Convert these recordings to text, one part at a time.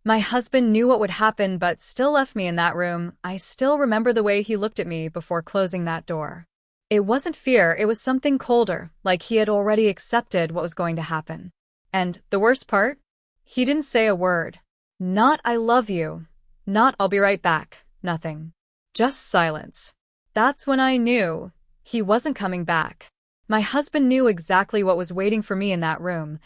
My husband knew what would happen but still left me in that room. I still remember the way he looked at me before closing that door. It wasn't fear, it was something colder, like he had already accepted what was going to happen. And the worst part? He didn't say a word. Not "I love you," not "I'll be right back," nothing. Just silence. That's when I knew he wasn't coming back. My husband knew exactly what was waiting for me in that room,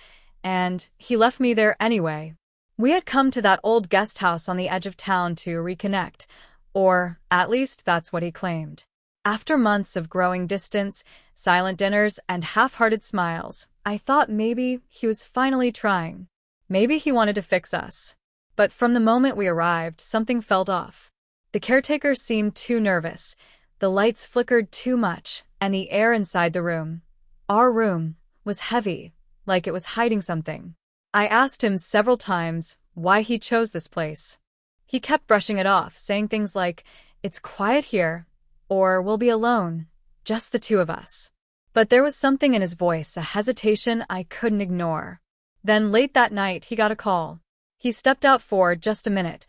and he left me there anyway. We had come to that old guest house on the edge of town to reconnect, or at least that's what he claimed. After months of growing distance, silent dinners, and half-hearted smiles, I thought maybe he was finally trying. Maybe he wanted to fix us. But from the moment we arrived, something felt off. The caretaker seemed too nervous, the lights flickered too much, and the air inside the room, our room, was heavy, like it was hiding something. I asked him several times why he chose this place. He kept brushing it off, saying things like, "It's quiet here," or "We'll be alone, just the two of us." But there was something in his voice, a hesitation I couldn't ignore. Then late that night, he got a call. He stepped out for just a minute,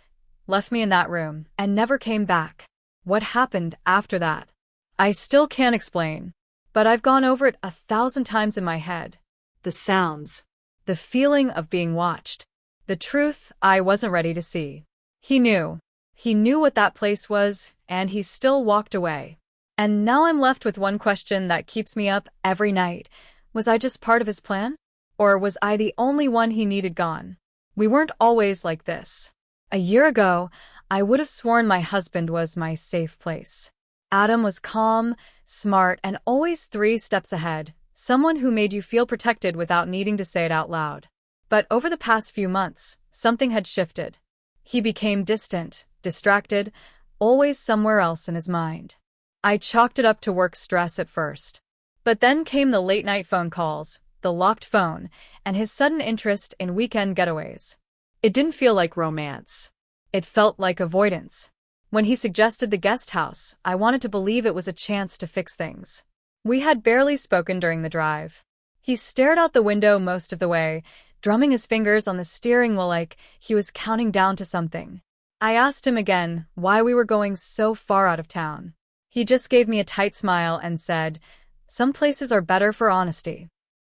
left me in that room, and never came back. What happened after that? I still can't explain, but I've gone over it 1,000 times in my head. The sounds. The feeling of being watched. The truth I wasn't ready to see. He knew. He knew what that place was, and he still walked away. And now I'm left with one question that keeps me up every night. Was I just part of his plan? Or was I the only one he needed gone? We weren't always like this. A year ago, I would have sworn my husband was my safe place. Adam was calm, smart, and always 3 steps ahead. Someone who made you feel protected without needing to say it out loud. But over the past few months, something had shifted. He became distant, distracted, always somewhere else in his mind. I chalked it up to work stress at first. But then came the late-night phone calls, the locked phone, and his sudden interest in weekend getaways. It didn't feel like romance. It felt like avoidance. When he suggested the guest house, I wanted to believe it was a chance to fix things. We had barely spoken during the drive. He stared out the window most of the way, drumming his fingers on the steering wheel like he was counting down to something. I asked him again why we were going so far out of town. He just gave me a tight smile and said, "Some places are better for honesty."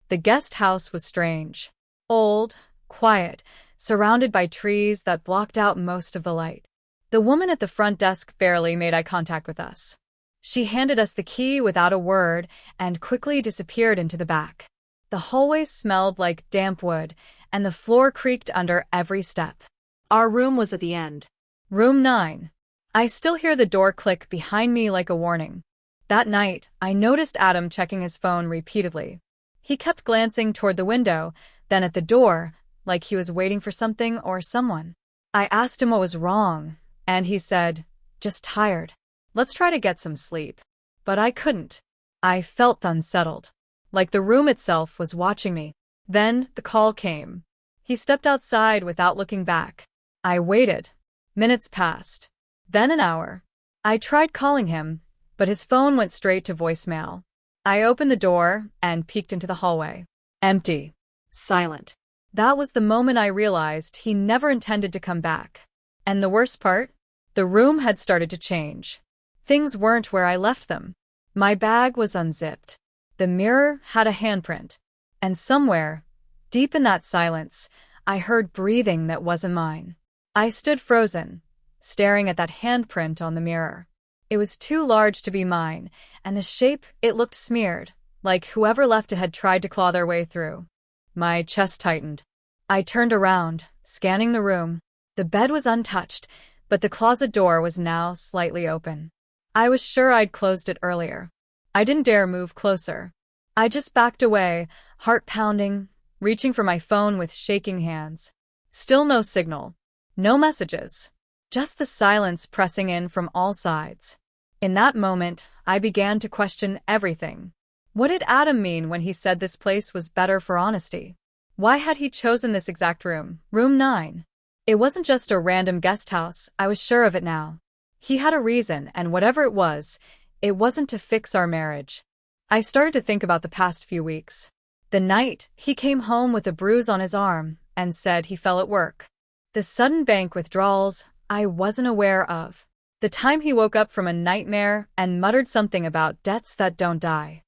The guest house was strange. Old, quiet, surrounded by trees that blocked out most of the light. The woman at the front desk barely made eye contact with us. She handed us the key without a word and quickly disappeared into the back. The hallway smelled like damp wood, and the floor creaked under every step. Our room was at the end. Room 9. I still hear the door click behind me like a warning. That night, I noticed Adam checking his phone repeatedly. He kept glancing toward the window, then at the door, like he was waiting for something or someone. I asked him what was wrong, and he said, "Just tired. Let's try to get some sleep." But I couldn't. I felt unsettled, like the room itself was watching me. Then the call came. He stepped outside without looking back. I waited. Minutes passed. Then an hour. I tried calling him, but his phone went straight to voicemail. I opened the door and peeked into the hallway. Empty. Silent. That was the moment I realized he never intended to come back. And the worst part? The room had started to change. Things weren't where I left them. My bag was unzipped. The mirror had a handprint. And somewhere, deep in that silence, I heard breathing that wasn't mine. I stood frozen, staring at that handprint on the mirror. It was too large to be mine, and the shape, it looked smeared, like whoever left it had tried to claw their way through. My chest tightened. I turned around, scanning the room. The bed was untouched, but the closet door was now slightly open. I was sure I'd closed it earlier. I didn't dare move closer. I just backed away, heart pounding, reaching for my phone with shaking hands. Still no signal. No messages. Just the silence pressing in from all sides. In that moment, I began to question everything. What did Adam mean when he said this place was better for honesty? Why had he chosen this exact room, room 9? It wasn't just a random guest house, I was sure of it now. He had a reason, and whatever it wasn't to fix our marriage. I started to think about the past few weeks. The night, he came home with a bruise on his arm and said he fell at work. The sudden bank withdrawals I wasn't aware of. The time he woke up from a nightmare and muttered something about debts that don't die.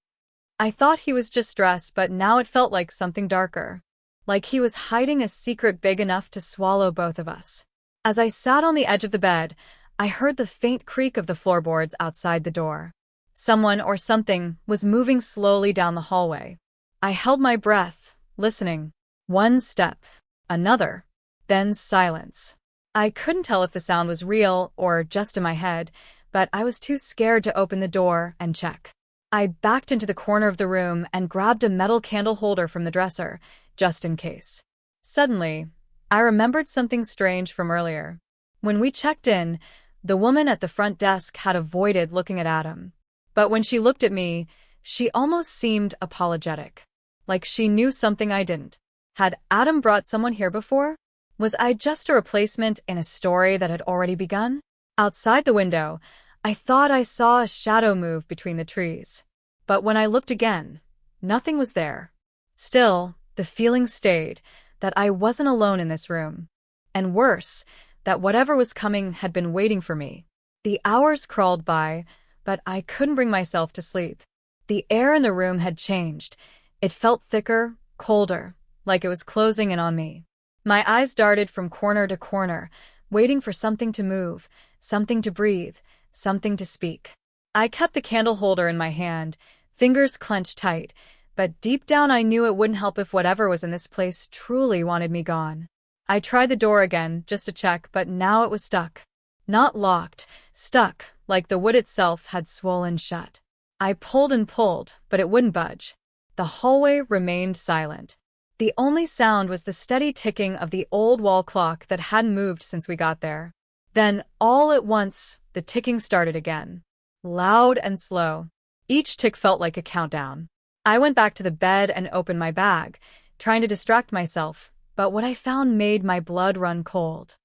I thought he was just stressed, but now it felt like something darker. Like he was hiding a secret big enough to swallow both of us. As I sat on the edge of the bed, I heard the faint creak of the floorboards outside the door. Someone or something was moving slowly down the hallway. I held my breath, listening. One step, another, then silence. I couldn't tell if the sound was real or just in my head, but I was too scared to open the door and check. I backed into the corner of the room and grabbed a metal candle holder from the dresser, just in case. Suddenly, I remembered something strange from earlier. When we checked in, the woman at the front desk had avoided looking at Adam. But when she looked at me, she almost seemed apologetic. Like she knew something I didn't. Had Adam brought someone here before? Was I just a replacement in a story that had already begun? Outside the window, I thought I saw a shadow move between the trees. But when I looked again, nothing was there. Still, the feeling stayed, that I wasn't alone in this room. And worse, that whatever was coming had been waiting for me. The hours crawled by, but I couldn't bring myself to sleep. The air in the room had changed. It felt thicker, colder, like it was closing in on me. My eyes darted from corner to corner, waiting for something to move, something to breathe, something to speak. I kept the candle holder in my hand, fingers clenched tight, but deep down I knew it wouldn't help if whatever was in this place truly wanted me gone. I tried the door again, just to check, but now it was stuck. Not locked, stuck, like the wood itself had swollen shut. I pulled and pulled, but it wouldn't budge. The hallway remained silent. The only sound was the steady ticking of the old wall clock that hadn't moved since we got there. Then, all at once, the ticking started again. Loud and slow. Each tick felt like a countdown. I went back to the bed and opened my bag, trying to distract myself, but what I found made my blood run cold.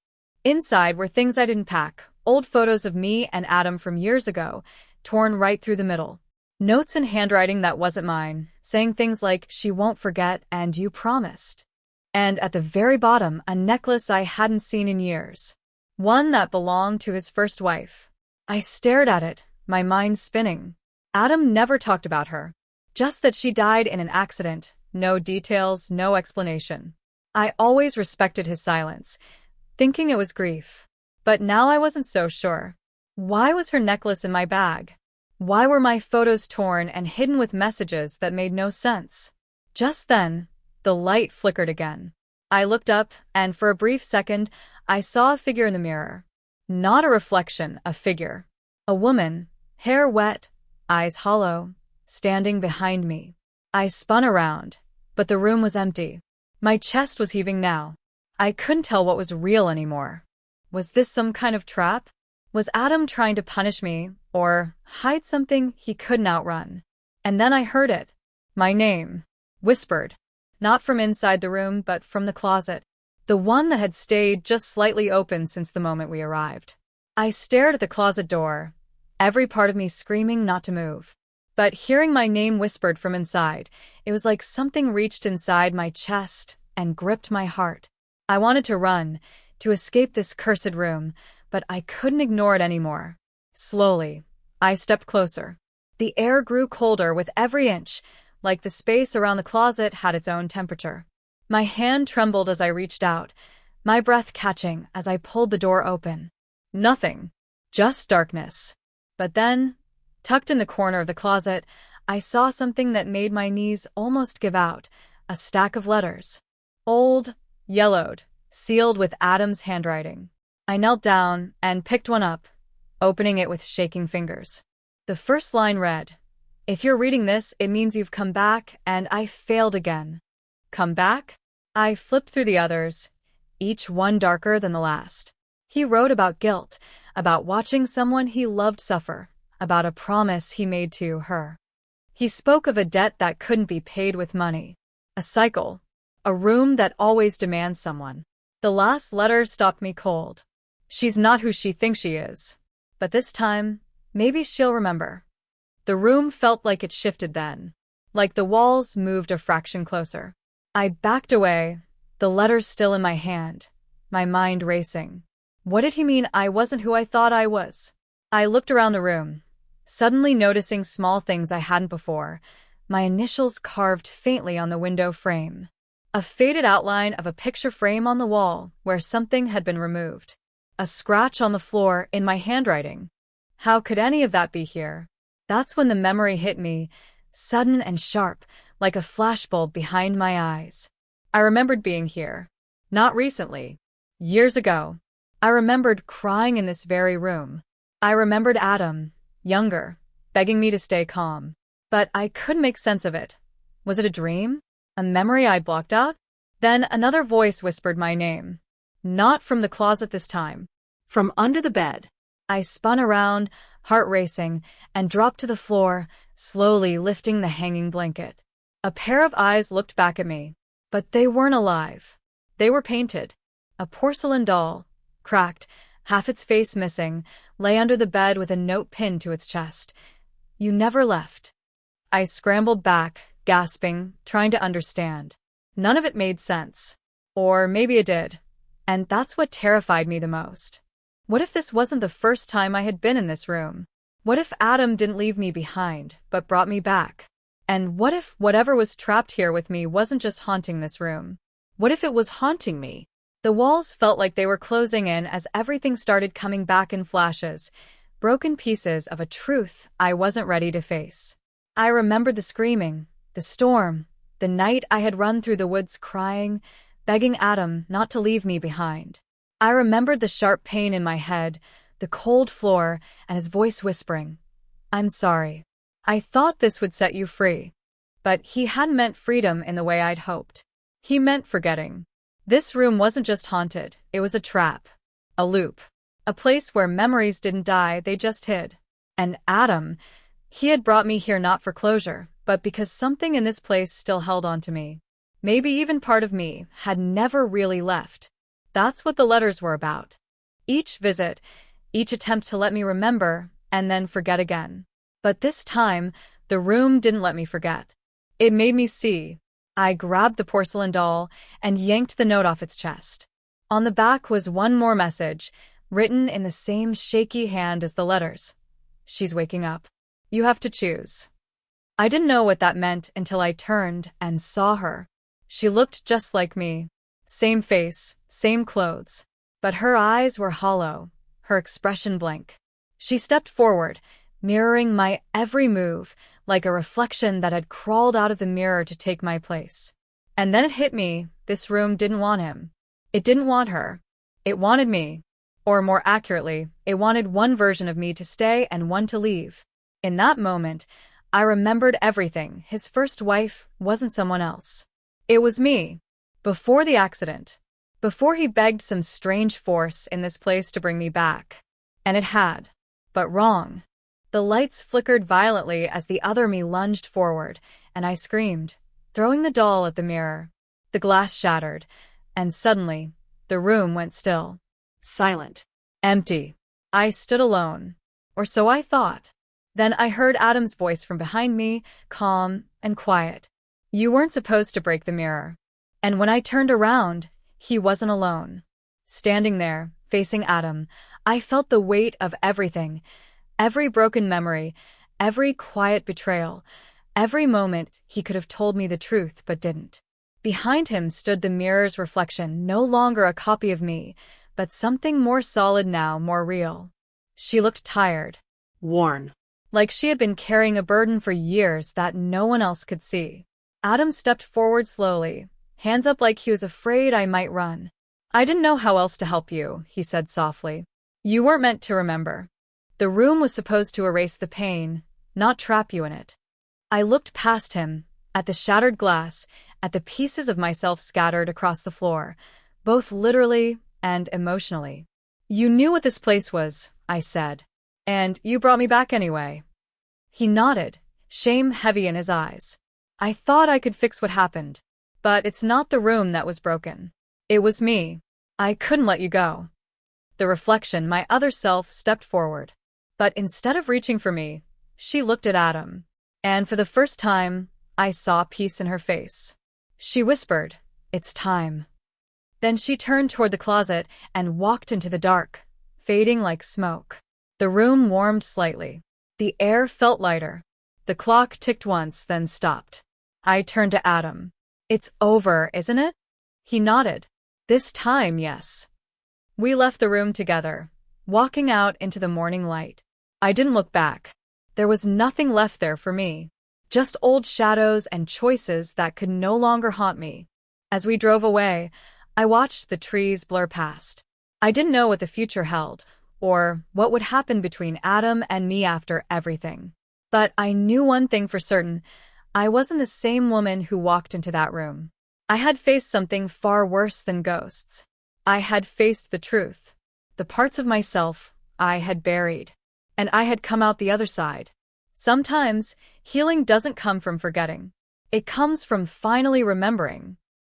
Inside were things I didn't pack, old photos of me and Adam from years ago, torn right through the middle. Notes in handwriting that wasn't mine, saying things like, "She won't forget," and "You promised." And at the very bottom, a necklace I hadn't seen in years. One that belonged to his first wife. I stared at it, my mind spinning. Adam never talked about her. Just that she died in an accident, no details, no explanation. I always respected his silence, thinking it was grief. But now I wasn't so sure. Why was her necklace in my bag? Why were my photos torn and hidden with messages that made no sense? Just then, the light flickered again. I looked up, and for a brief second, I saw a figure in the mirror. Not a reflection, a figure. A woman, hair wet, eyes hollow, standing behind me. I spun around, but the room was empty. My chest was heaving now. I couldn't tell what was real anymore. Was this some kind of trap? Was Adam trying to punish me, or hide something he couldn't outrun? And then I heard it. My name. Whispered. Not from inside the room, but from the closet. The one that had stayed just slightly open since the moment we arrived. I stared at the closet door, every part of me screaming not to move. But hearing my name whispered from inside, it was like something reached inside my chest and gripped my heart. I wanted to run, to escape this cursed room, but I couldn't ignore it anymore. Slowly, I stepped closer. The air grew colder with every inch, like the space around the closet had its own temperature. My hand trembled as I reached out, my breath catching as I pulled the door open. Nothing. Just darkness. But then, tucked in the corner of the closet, I saw something that made my knees almost give out, a stack of letters. Old, yellowed, sealed with Adam's handwriting. I knelt down and picked one up, opening it with shaking fingers. The first line read, "If you're reading this, it means you've come back, and I failed again." Come back? I flipped through the others, each one darker than the last. He wrote about guilt, about watching someone he loved suffer, about a promise he made to her. He spoke of a debt that couldn't be paid with money, a cycle, a room that always demands someone. The last letter stopped me cold. She's not who she thinks she is. But this time, maybe she'll remember. The room felt like it shifted then, like the walls moved a fraction closer. I backed away, the letters still in my hand, my mind racing. What did he mean I wasn't who I thought I was? I looked around the room, suddenly noticing small things I hadn't before. My initials carved faintly on the window frame. A faded outline of a picture frame on the wall where something had been removed. A scratch on the floor in my handwriting. How could any of that be here? That's when the memory hit me, sudden and sharp, like a flashbulb behind my eyes. I remembered being here. Not recently. Years ago. I remembered crying in this very room. I remembered Adam, younger, begging me to stay calm. But I couldn't make sense of it. Was it a dream? A memory I'd blocked out? Then another voice whispered my name. Not from the closet this time. From under the bed. I spun around, heart racing, and dropped to the floor, slowly lifting the hanging blanket. A pair of eyes looked back at me. But they weren't alive. They were painted. A porcelain doll, cracked, half its face missing, lay under the bed with a note pinned to its chest. You never left. I scrambled back, gasping, trying to understand. None of it made sense. Or maybe it did. And that's what terrified me the most. What if this wasn't the first time I had been in this room? What if Adam didn't leave me behind, but brought me back? And what if whatever was trapped here with me wasn't just haunting this room? What if it was haunting me? The walls felt like they were closing in as everything started coming back in flashes, broken pieces of a truth I wasn't ready to face. I remembered the screaming, the storm, the night I had run through the woods crying, begging Adam not to leave me behind. I remembered the sharp pain in my head, the cold floor, and his voice whispering, "I'm sorry. I thought this would set you free." But he hadn't meant freedom in the way I'd hoped. He meant forgetting. This room wasn't just haunted, it was a trap. A loop. A place where memories didn't die, they just hid. And Adam, he had brought me here not for closure, but because something in this place still held on to me. Maybe even part of me had never really left. That's what the letters were about. Each visit, each attempt to let me remember, and then forget again. But this time, the room didn't let me forget. It made me see. I grabbed the porcelain doll and yanked the note off its chest. On the back was one more message, written in the same shaky hand as the letters. "She's waking up. You have to choose." I didn't know what that meant until I turned and saw her. She looked just like me. Same face, same clothes. But her eyes were hollow, her expression blank. She stepped forward, mirroring my every move, like a reflection that had crawled out of the mirror to take my place. And then it hit me, this room didn't want him. It didn't want her. It wanted me. Or more accurately, it wanted one version of me to stay and one to leave. In that moment, I remembered everything. His first wife wasn't someone else. It was me. Before the accident. Before he begged some strange force in this place to bring me back. And it had. But wrong. The lights flickered violently as the other me lunged forward, and I screamed, throwing the doll at the mirror. The glass shattered, and suddenly, the room went still. Silent. Empty. I stood alone. Or so I thought. Then I heard Adam's voice from behind me, calm and quiet. "You weren't supposed to break the mirror." And when I turned around, he wasn't alone. Standing there, facing Adam, I felt the weight of everything. Every broken memory, every quiet betrayal, every moment he could have told me the truth but didn't. Behind him stood the mirror's reflection, no longer a copy of me, but something more solid now, more real. She looked tired. Worn. Like she had been carrying a burden for years that no one else could see. Adam stepped forward slowly, hands up like he was afraid I might run. "I didn't know how else to help you," he said softly. "You weren't meant to remember. The room was supposed to erase the pain, not trap you in it." I looked past him, at the shattered glass, at the pieces of myself scattered across the floor, both literally and emotionally. "You knew what this place was," I said. "And you brought me back anyway." He nodded, shame heavy in his eyes. "I thought I could fix what happened. But it's not the room that was broken. It was me. I couldn't let you go." The reflection, my other self, stepped forward. But instead of reaching for me, she looked at Adam. And for the first time, I saw peace in her face. She whispered, "It's time." Then she turned toward the closet and walked into the dark, fading like smoke. The room warmed slightly. The air felt lighter. The clock ticked once, then stopped. I turned to Adam. "It's over, isn't it?" He nodded. "This time, yes." We left the room together, walking out into the morning light. I didn't look back. There was nothing left there for me. Just old shadows and choices that could no longer haunt me. As we drove away, I watched the trees blur past. I didn't know what the future held, or what would happen between Adam and me after everything. But I knew one thing for certain. I wasn't the same woman who walked into that room. I had faced something far worse than ghosts. I had faced the truth. The parts of myself I had buried. And I had come out the other side. Sometimes, healing doesn't come from forgetting. It comes from finally remembering.